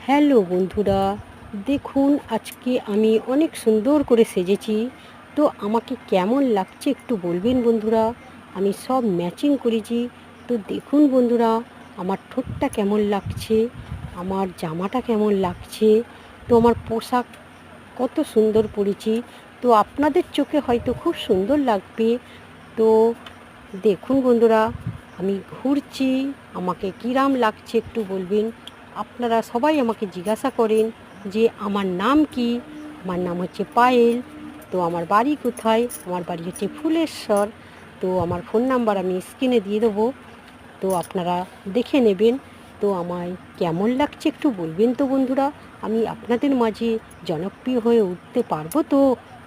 Hello বন্ধুরা, দেখুন আজকে আমি অনেক সুন্দর করে সেজেছি। তো আমাকে কেমন লাগছে একটু বলবেন বন্ধুরা। আমি সব ম্যাচিং করেছি। তো দেখুন বন্ধুরা, আমার ঠোঁটটা কেমন লাগছে, আমার জামাটা কেমন লাগছে, তো আমার পোশাক কত সুন্দর পরেছি। তো আপনাদের চোখে হয়তো খুব সুন্দর লাগবে। তো দেখুন বন্ধুরা, আমি ঘুরছি, আমাকে কিরাম লাগছে একটু বলবেন। আপনারা সবাই আমাকে জিজ্ঞাসা করেন যে আমার নাম কি। আমার নাম হচ্ছে পায়েল। তো আমার বাড়ি কোথায়? আমার বাড়ি হচ্ছে ফুলেশ্বর। তো আমার ফোন নাম্বার আমি স্ক্রিনে দিয়ে দেবো, তো আপনারা দেখে নেবেন। তো আমায় কেমন লাগছে একটু বলবেন তো বন্ধুরা। আমি আপনাদের মাঝে জনপ্রিয় হয়ে উঠতে পারবো তো?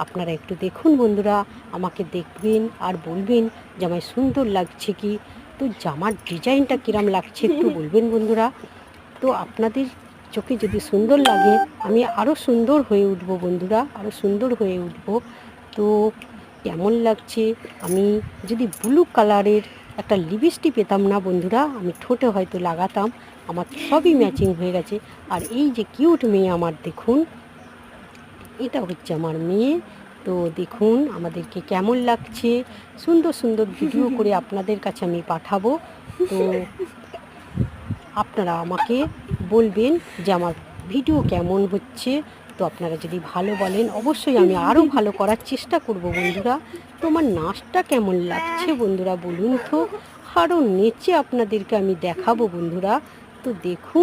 আপনারা একটু দেখুন বন্ধুরা, আমাকে দেখবেন আর বলবেন যে আমায় সুন্দর লাগছে কি। তো জামার ডিজাইনটা কিরাম লাগছে একটু বলবেন বন্ধুরা। তো আপনাদের চোখে যদি সুন্দর লাগে, আমি আরও সুন্দর হয়ে উঠবো বন্ধুরা, আরও সুন্দর হয়ে উঠবো। তো কেমন লাগছে? আমি যদি ব্লু কালারের একটা লিপস্টিক পেতাম না বন্ধুরা, আমি ঠোঁটে হয়তো লাগাতাম। আমার সবই ম্যাচিং হয়ে গেছে। আর এই যে কিউট মেয়ে আমার, দেখুন এটা হচ্ছে আমার মেয়ে। তো দেখুন আমাদেরকে কেমন লাগছে। সুন্দর সুন্দর ভিডিও করে আপনাদের কাছে আমি পাঠাবো। তো আপনারা আমাকে বলবেন যে আমার ভিডিও কেমন হচ্ছে। তো আপনারা যদি ভালো বলেন, অবশ্যই আমি আরও ভালো করার চেষ্টা করব বন্ধুরা। তো আমার নাচটা কেমন লাগছে বন্ধুরা বলুন তো। আরও নেচে আপনাদেরকে আমি দেখাবো বন্ধুরা। তো দেখুন।